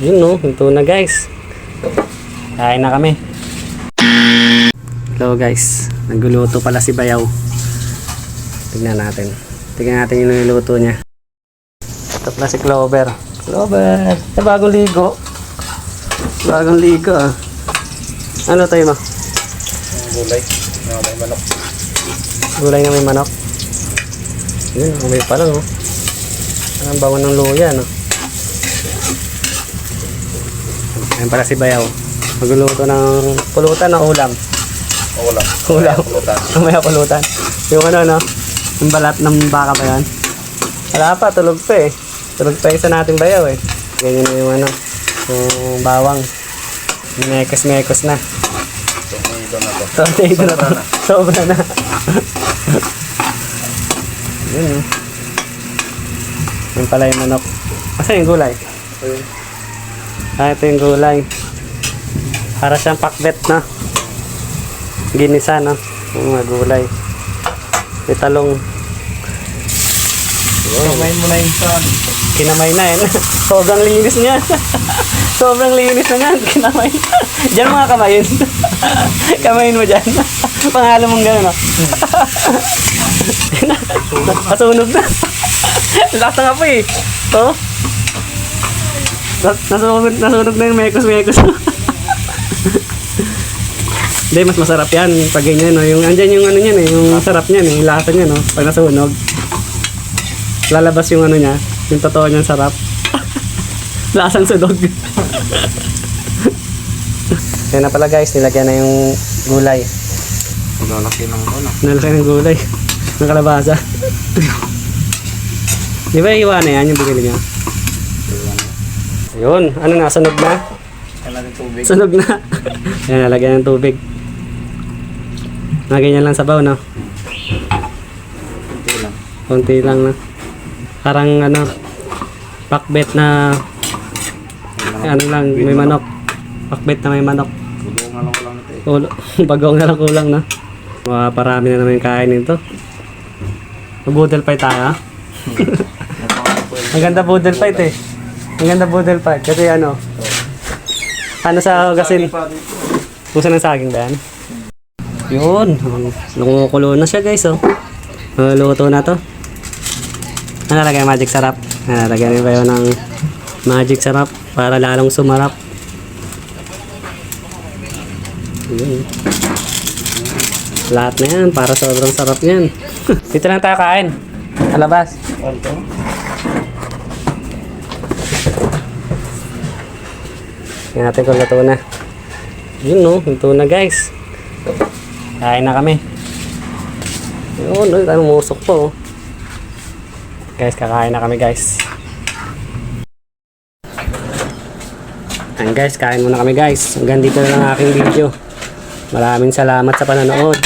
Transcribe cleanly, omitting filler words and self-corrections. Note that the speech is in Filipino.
Yun no, ito na guys. Kain na kami. Hello guys, nagluluto pala si Bayaw. Tignan natin yung niluluto niya. Ito pala si Clover. Clover, bagong ligo. Bagong ligo ah. Ano tayo mo? Gulay na may manok. Gulay na may manok. Yun, may pala no. Ang bango ng luya no. Ayan pala si Bayaw. Magluluto ng pulutan o ulam. Ulam. Ulam. Pulutan. May pulutan. Yung ano no, yung balat ng baka ba yan? Wala pa, tulog pa eh. Tulog pa isa nating Bayaw eh. Ganyan na yung ano, yung bawang. Mekos-mekos na. Tornado na to. Tornado na to. Sobra na. Yun oh. Yung pala yung manok. Asa yung gulay? Ayun. Ito yung gulay. Para siyang pakbet na. Ginisa no. Yung mga gulay. May talong. Kamay mo na yung son. Kinamay na yan. Sobrang linis niya. Sobrang linis na yan. Kinamay. Diyan mga kamayin. Kamayin mo dyan. Pangalan mong gano'n no. Nasunog na. Lakas na nga po eh. Oh. Nasunog na yung mekos-mekos. Hindi, mas masarap yan pag ganyan no. Yung andyan yung ano niyan eh, yung sarap niyan eh, yung lasa niya no. Pag nasunog, lalabas yung ano niya, yung totoo niyang sarap. Lasang sunog. Yan na pala guys, nilagyan na yung gulay. Lalaki ng ano. Nalaki ng gulay. Ng kalabasa. Di ba iwan na yan yung bigili niya? Ayun, ano na, sunog na? Kailangan tubig. Sunog na. Ayan, nalagyan ng tubig. Ganyan lang sabaw, no? Kunti lang. Konti lang na. Parang ano, pakbet na ano lang, may manok. Pakbet na may manok. Bulungan lang ko lang ito eh. Bagong na lang kulang, no? Parami na naman yung kain nito. Boodle fight tayo, ha? Ang ganda boodle fight eh. Ang ganda boodle fight. Kasi ano sa gasin? Pusa ng saging ba yan? Yun. Lumukulo na siya guys, oh. Luto na to. Nalagay magic sarap. Nalagay rin ba yun ng magic sarap para lalong sumarap. Yun. Lahat na yan para sobrang sarap yan. Dito lang tayo kain. Alabas. Tingnan natin kung luto na. Yun no, luto na guys. Kain na kami. Yun no, anong musok po oh. Guys, kakain na kami guys. And guys, kain muna kami guys. Hanggang dito na lang aking video. Maraming salamat sa panonood.